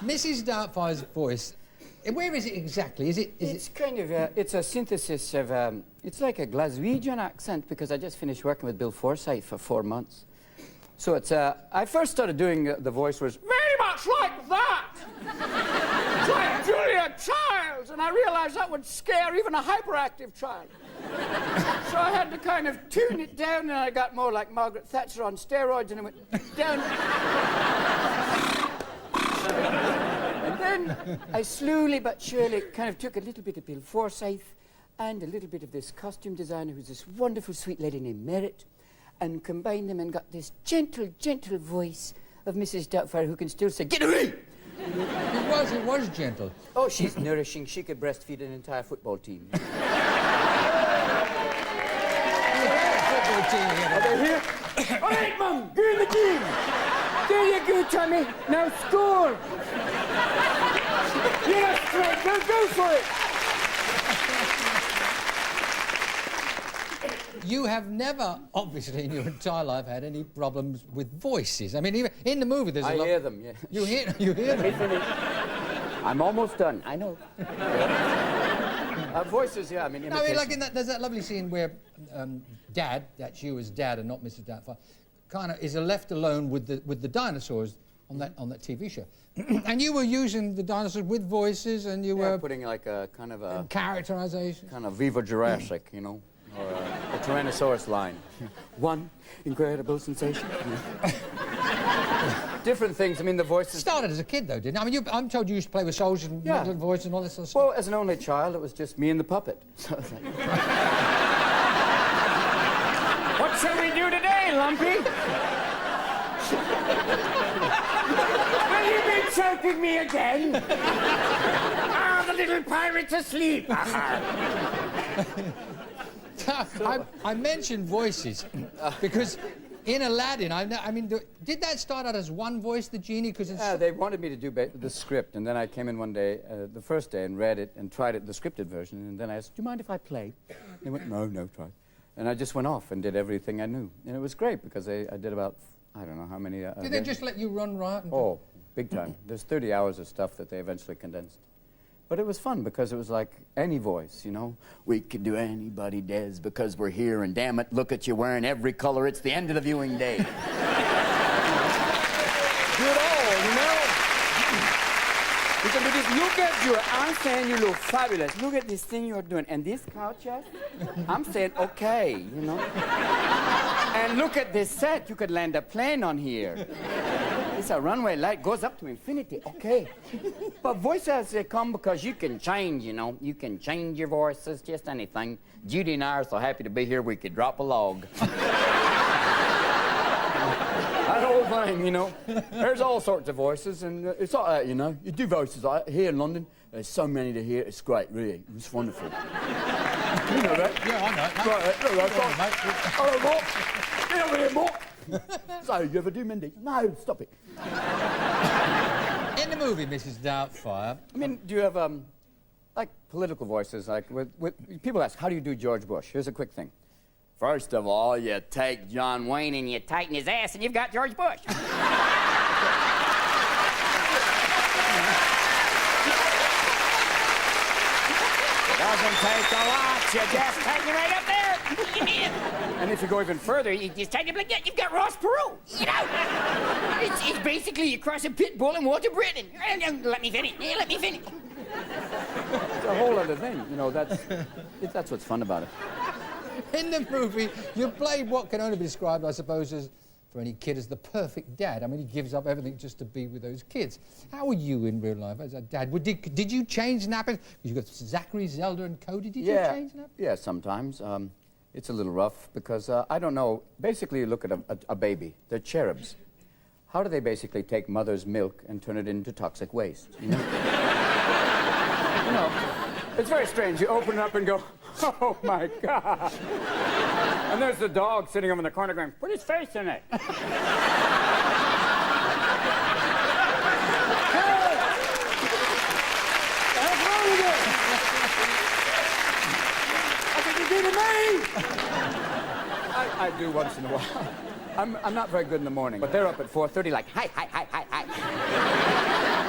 Mrs. Doubtfire's voice, where is it exactly? It's kind of it's a synthesis of it's like a Glaswegian accent, because I just finished working with Bill Forsyth for 4 months. So it's I first started doing the voice was very much like that. It's like Julia Childs, and I realized that would scare even a hyperactive child. So I had to kind of tune it down, and I got more like Margaret Thatcher on steroids, and it went down. And then I slowly but surely kind of took a little bit of Bill Forsyth and a little bit of this costume designer who's this wonderful sweet lady named Merritt, and combined them and got this gentle, gentle voice of Mrs. Doubtfire, who can still say, "Get away!" It was gentle. Oh, she's nourishing. She could breastfeed an entire football team. Are they here? All right, Mum, go in the game. There you go, Tommy. Now score. Yes, right. Go for it. You have never, obviously, in your entire life, had any problems with voices. I mean, even in the movie, there's a lot... I hear them, yeah. You hear them? I'm almost done. I know. Voices, yeah, I mean, imitation. No, I mean, like in that, there's that lovely scene where Dad, that's you as Dad and not Mrs. Doubtfire, kind of is left alone with the dinosaurs on that TV show. And you were using the dinosaurs with voices, and you were putting like a kind of a characterization, kind of Viva Jurassic, you know, or a Tyrannosaurus line. One incredible sensation. Different things. I mean, the voices started as a kid, though, didn't it? I mean, I'm told you used to play with soldiers and little voice and all this sort of stuff. Well, as an only child, it was just me and the puppet. So it's like... What shall we do today, Lumpy? Will you be choking me again? Ah, the little pirate's asleep. I mentioned voices because in Aladdin, I mean, did that start out as one voice, the genie? Because they wanted me to do the script, and then I came in one day, the first day, and read it and tried it, the scripted version, and then I asked, "Do you mind if I play?" They went, "No, try." And I just went off and did everything I knew, and it was great because I did about I don't know how many. Did they just let you run riot? Oh, big time. There's 30 hours of stuff that they eventually condensed. But it was fun because it was like any voice, you know. We could do anybody, Des, because we're here, and damn it, look at you wearing every color. It's the end of the viewing day. Do it all, you know. You can do this. Look at you. I'm saying you look fabulous. Look at this thing you're doing. And this couch, yes? I'm saying, okay, you know. And look at this set. You could land a plane on here. It's a runway light, goes up to infinity. Okay. But voices, they come because you can change, you know. You can change your voices, just anything. Judy and I are so happy to be here, we could drop a log. That whole thing, you know. There's all sorts of voices, and it's all you know. You do voices here in London. There's so many to hear. It's great, really. It's wonderful. You know that? Yeah, I know. Right, hello, Mark. Get over here, Mark. So, you ever do Mindy? No, stop it. In the movie, Mrs. Doubtfire... I mean, do you have, like, political voices? Like, people ask, how do you do George Bush? Here's a quick thing. First of all, you take John Wayne and you tighten his ass, and you've got George Bush. Doesn't take a lot. You just tighten it right up there. And if you go even further, you just tighten it like that. You've got Ross Perot. You know, it's basically you cross a pit bull and Walter Britton. Let me finish. Let me finish. It's a whole other thing. You know, that's what's fun about it. In the movie, you played what can only be described, I suppose, as, for any kid, as the perfect dad. I mean, he gives up everything just to be with those kids. How were you in real life as a dad? Did you change nappers? You got Zachary, Zelda, and Cody. Did you change nappers? Yeah, sometimes. It's a little rough because, I don't know, basically you look at a baby. They're cherubs. How do they basically take mother's milk and turn it into toxic waste, you know? You know, it's very strange. You open it up and go, oh, my God. And there's the dog sitting over in the corner going, put his face in it. Hey! What's wrong with you? That's what you do to me! I do once in a while. I'm not very good in the morning, but they're up at 4:30 like, hi.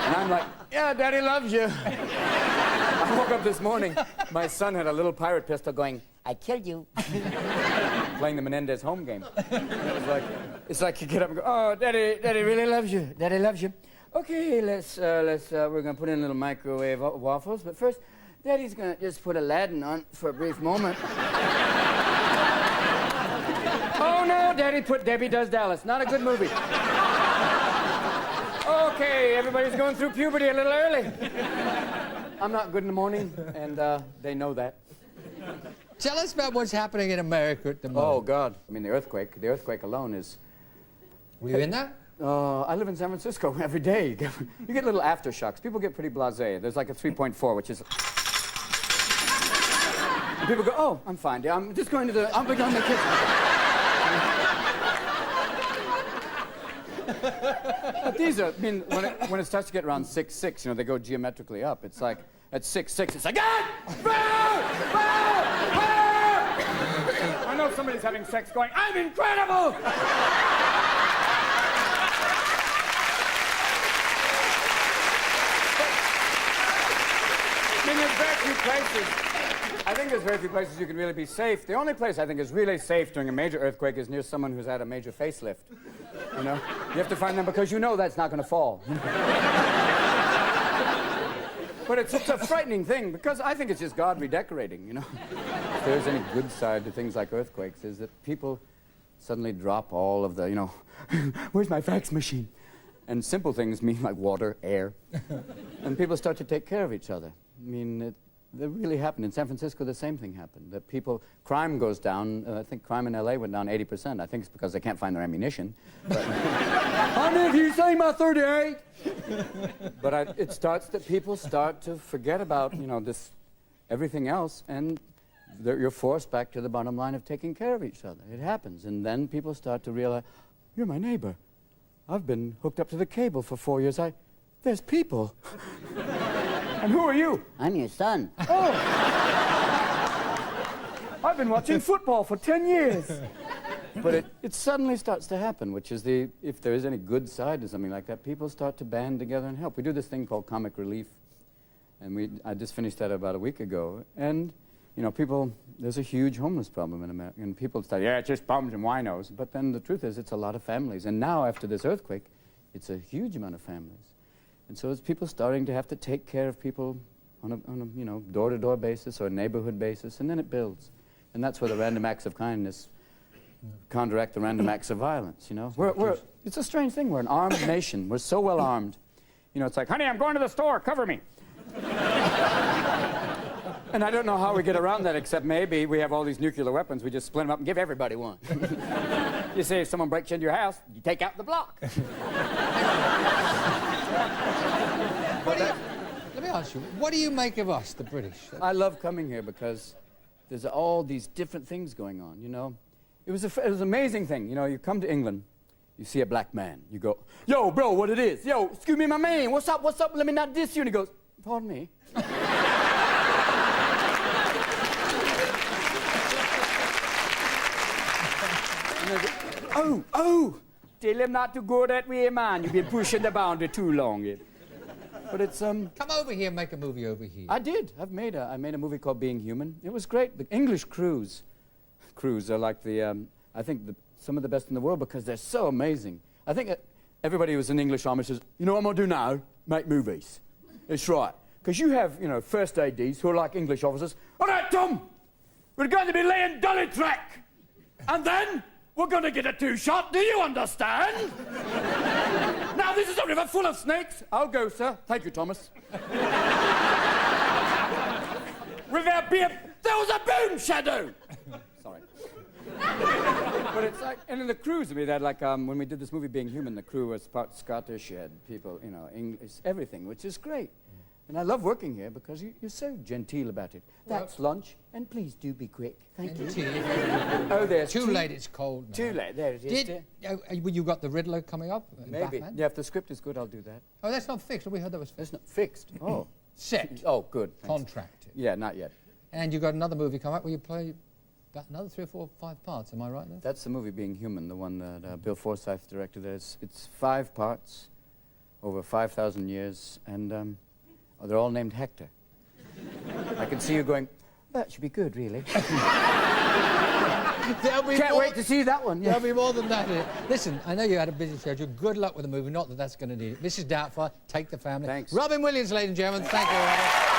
And I'm like, Yeah, Daddy loves you. I woke up this morning. My son had a little pirate pistol going, I killed you. Playing the Menendez home game. It's like you get up and go, oh, Daddy really loves you. Daddy loves you. Okay, we're gonna put in a little microwave waffles, but first, Daddy's gonna just put Aladdin on for a brief moment. Oh no, Daddy put Debbie Does Dallas. Not a good movie. Okay, everybody's going through puberty a little early. I'm not good in the morning, and they know that. Tell us about what's happening in America at the moment. Oh, God. I mean, the earthquake alone is... Were you in that? I live in San Francisco every day. You get little aftershocks. People get pretty blasé. There's like a 3.4, which is... And people go, oh, I'm fine. I'm just going to the... I'm going to the kitchen. But these are... I mean, when it starts to get around 6.6, you know, they go geometrically up. It's like, at 6.6, it's like, ah! I know somebody's having sex going, I'm incredible! I mean, there's very few places. I think there's very few places you can really be safe. The only place I think is really safe during a major earthquake is near someone who's had a major facelift. You know? You have to find them because you know that's not going to fall. But it's a frightening thing because I think it's just God redecorating, you know? If there's any good side to things like earthquakes is that people suddenly drop all of the, you know, where's my fax machine? And simple things mean like water, air. And people start to take care of each other. I mean, that really happened. In San Francisco, the same thing happened. That crime goes down. I think crime in LA went down 80%. I think it's because they can't find their ammunition. But, honey, if you say my 38. But it starts that people start to forget about, you know, this, everything else, and you're forced back to the bottom line of taking care of each other. It happens. And then people start to realize, you're my neighbor. I've been hooked up to the cable for 4 years. There's people. And who are you? I'm your son. Oh! I've been watching football for 10 years. But it suddenly starts to happen, which is if there is any good side to something like that, people start to band together and help. We do this thing called comic relief, and I just finished that about a week ago. And, you know, there's a huge homeless problem in America, and people say, yeah, it's just bums and winos. But then the truth is, it's a lot of families. And now, after this earthquake, it's a huge amount of families. And so it's people starting to have to take care of people on a you know, door-to-door basis or a neighborhood basis, and then it builds. And that's where the random acts of kindness counteract the random acts of violence, you know? It's a strange thing. We're an armed nation. We're so well armed. You know, it's like, honey, I'm going to the store. Cover me. And I don't know how we get around that, except maybe we have all these nuclear weapons. We just split them up and give everybody one. You say if someone breaks into your house, you take out the block. Let me ask you, what do you make of us, the British? I love coming here because there's all these different things going on, you know? It was an amazing thing. You know, you come to England, you see a black man. You go, yo, bro, what it is? Yo, excuse me, my man, what's up? Let me not diss you. And he goes, pardon me. Oh, tell him not to go that way, man. You've been pushing the boundary too long. But it's, Come over here and make a movie over here. I did. I made a movie called Being Human. It was great. The English crews are like I think some of the best in the world because they're so amazing. I think everybody who's in English army says, you know what I'm going to do now? Make movies. It's right. Because you have, you know, first ADs who are like English officers. All right, Tom, we're going to be laying dolly track. And then we're going to get a two-shot. Do you understand? Now, this is a river full of snakes. I'll go, sir. Thank you, Thomas. There was a boom shadow. Sorry. But it's like, and in the crews, I mean, they had like, when we did this movie, Being Human, the crew was part Scottish, you had people, you know, English, everything, which is great. And I love working here because you're so genteel about it. That's lunch, and please do be quick. Thank you. Tea. Oh, there's Too late, it's cold now. Too late, there it is. You got the Riddler coming up? Maybe. Batman? Yeah, if the script is good, I'll do that. Oh, that's not fixed. We heard that was fixed. It's not fixed. Oh. Set. Oh, good. Thanks. Contracted. Yeah, not yet. And you got another movie coming up where you play about another 3 or 4 or 5 parts. Am I right there? That's the movie Being Human, the one that Bill Forsyth directed. It's 5 parts. over 5,000 years, and they're all named Hector. I can see you going, that should be good, really. Can't wait to see that one. Yeah. There'll be more than that in it. Listen, I know you had a busy schedule. Good luck with the movie. Not that that's going to need it. This is Doubtfire. Take the family. Thanks. Robin Williams, ladies and gentlemen. Thank you, Robin.